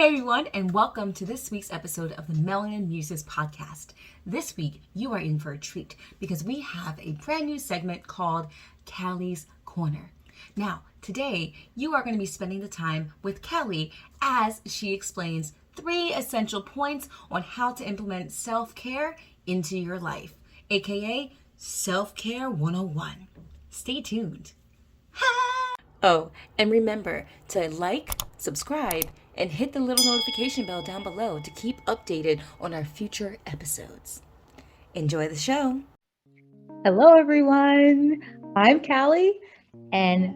Hi, everyone, and welcome to this week's episode of the Melanin Muses Podcast. This week, you are in for a treat because we have a brand new segment called Callie's Corner. Now, today, you are going to be spending the time with Callie as she explains 3 essential points on how to implement self-care into your life, aka Self-Care 101. Stay tuned. Oh, and remember to like, subscribe, and hit the little notification bell down below to keep updated on our future episodes. Enjoy the show. Hello, everyone. I'm Callie, and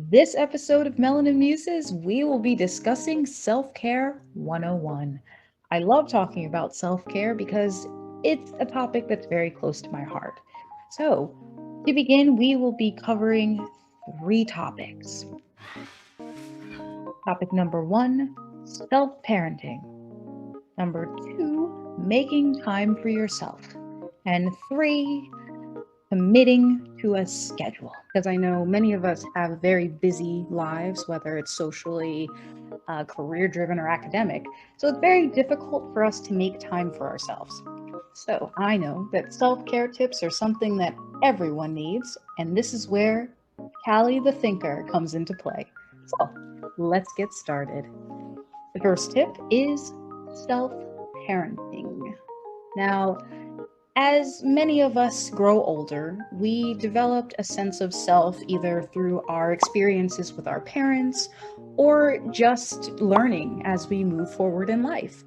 this episode of Melanin Muses, we will be discussing Self-Care 101. I love talking about self-care because it's a topic that's very close to my heart. So, to begin, we will be covering 3 topics. Topic number 1, self-parenting. Number 2, making time for yourself. And 3, committing to a schedule. Because I know many of us have very busy lives, whether it's socially, career-driven, or academic. So it's very difficult for us to make time for ourselves. So I know that self-care tips are something that everyone needs, and this is where Callie the Thinker comes into play. So let's get started. The first tip is self-parenting. Now, as many of us grow older, we developed a sense of self either through our experiences with our parents or just learning as we move forward in life.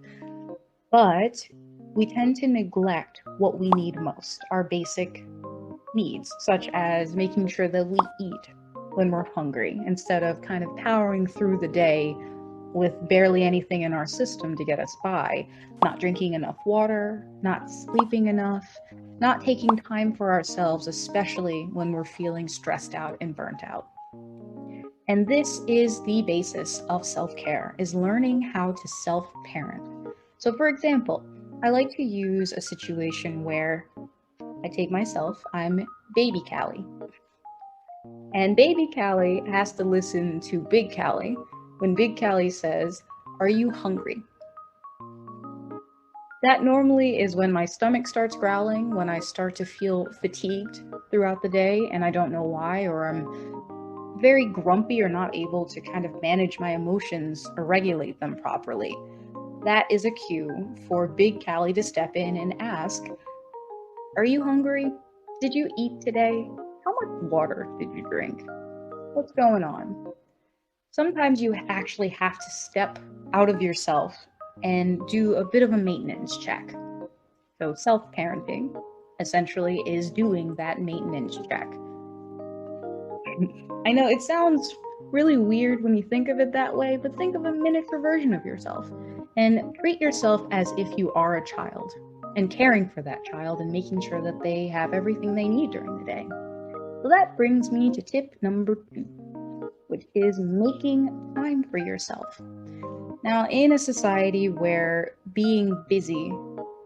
But we tend to neglect what we need most, our basic needs, such as making sure that we eat when we're hungry, instead of kind of powering through the day with barely anything in our system to get us by, not drinking enough water, not sleeping enough, not taking time for ourselves, especially when we're feeling stressed out and burnt out. And this is the basis of self-care, is learning how to self-parent. So for example, I like to use a situation where I take myself, I'm baby Callie. And baby Callie has to listen to big Callie when big Callie says, "Are you hungry?" That normally is when my stomach starts growling, when I start to feel fatigued throughout the day and I don't know why, or I'm very grumpy or not able to kind of manage my emotions or regulate them properly. That is a cue for big Callie to step in and ask, "Are you hungry? Did you eat today? How much water did you drink? What's going on?" Sometimes you actually have to step out of yourself and do a bit of a maintenance check. So self-parenting essentially is doing that maintenance check. I know it sounds really weird when you think of it that way, but think of a miniature version of yourself and treat yourself as if you are a child and caring for that child and making sure that they have everything they need during the day. So that brings me to tip number 2, which is making time for yourself. Now, in a society where being busy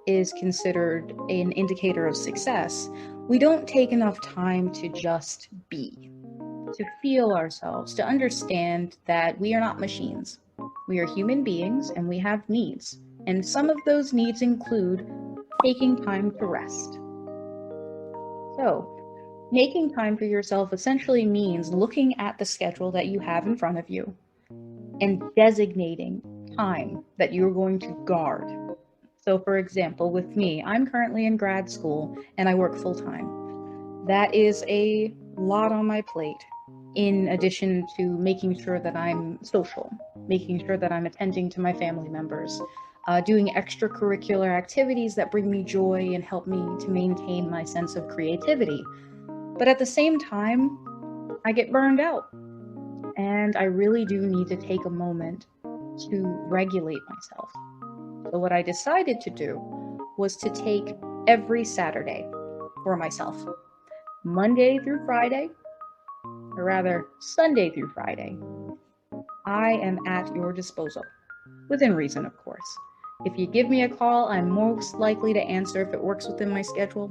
is considered an indicator of success, we don't take enough time to just be, to feel ourselves, to understand that we are not machines. We are human beings and we have needs. And some of those needs include taking time to rest. So, making time for yourself essentially means looking at the schedule that you have in front of you and designating time that you're going to guard. So for example, with me, I'm currently in grad school and I work full-time. That is a lot on my plate, in addition to making sure that I'm social, making sure that I'm attending to my family members, doing extracurricular activities that bring me joy and help me to maintain my sense of creativity. But at the same time, I get burned out, and I really do need to take a moment to regulate myself. So what I decided to do was to take every Saturday for myself, Monday through Friday, or rather Sunday through Friday. I am at your disposal, within reason, of course. If you give me a call, I'm most likely to answer if it works within my schedule.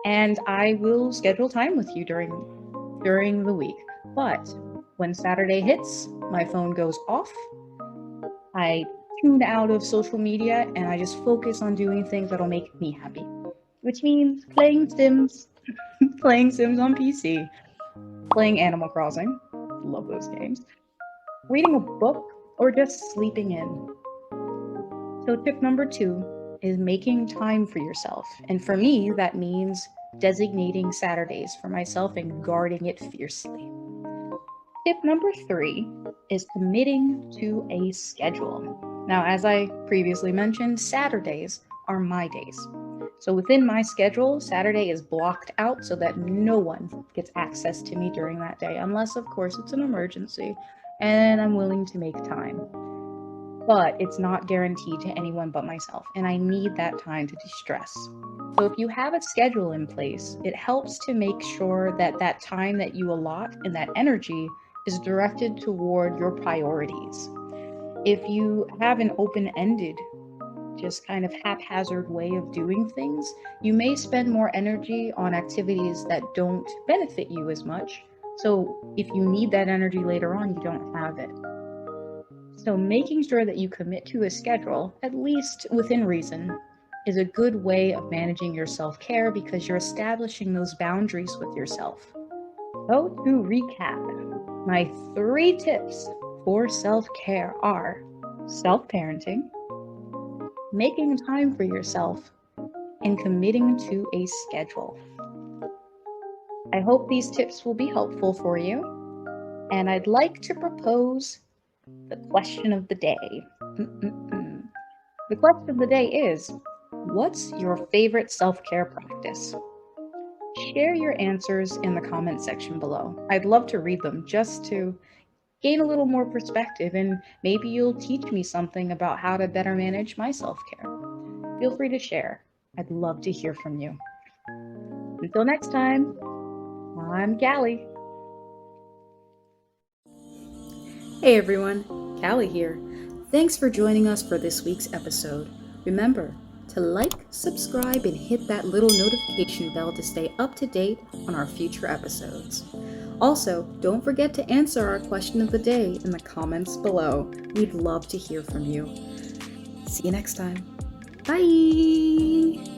And I will schedule time with you during the week. But when Saturday hits, my phone goes off. I tune out of social media and I just focus on doing things that'll make me happy, which means playing Sims, playing Sims on PC, playing Animal Crossing, love those games, reading a book, or just sleeping in. So tip number 2 is making time for yourself. And for me, that means designating Saturdays for myself and guarding it fiercely. Tip number 3 is committing to a schedule. Now, as I previously mentioned, Saturdays are my days. So within my schedule, Saturday is blocked out so that no one gets access to me during that day, unless, of course, it's an emergency and I'm willing to make time. But it's not guaranteed to anyone but myself, and I need that time to de-stress. So if you have a schedule in place, it helps to make sure that that time that you allot and that energy is directed toward your priorities. If you have an open-ended, just kind of haphazard way of doing things, you may spend more energy on activities that don't benefit you as much. So if you need that energy later on, you don't have it. So making sure that you commit to a schedule, at least within reason, is a good way of managing your self-care because you're establishing those boundaries with yourself. So to recap, my 3 tips for self-care are self-parenting, making time for yourself, and committing to a schedule. I hope these tips will be helpful for you, and I'd like to propose the question of the day. The question of the day is, what's your favorite self-care practice? Share your answers in the comment section below. I'd love to read them just to gain a little more perspective, and maybe you'll teach me something about how to better manage my self-care. Feel free to share. I'd love to hear from you. Until next time, I'm Callie. Hey everyone, Callie here. Thanks for joining us for this week's episode. Remember to like, subscribe, and hit that little notification bell to stay up to date on our future episodes. Also, don't forget to answer our question of the day in the comments below. We'd love to hear from you. See you next time. Bye!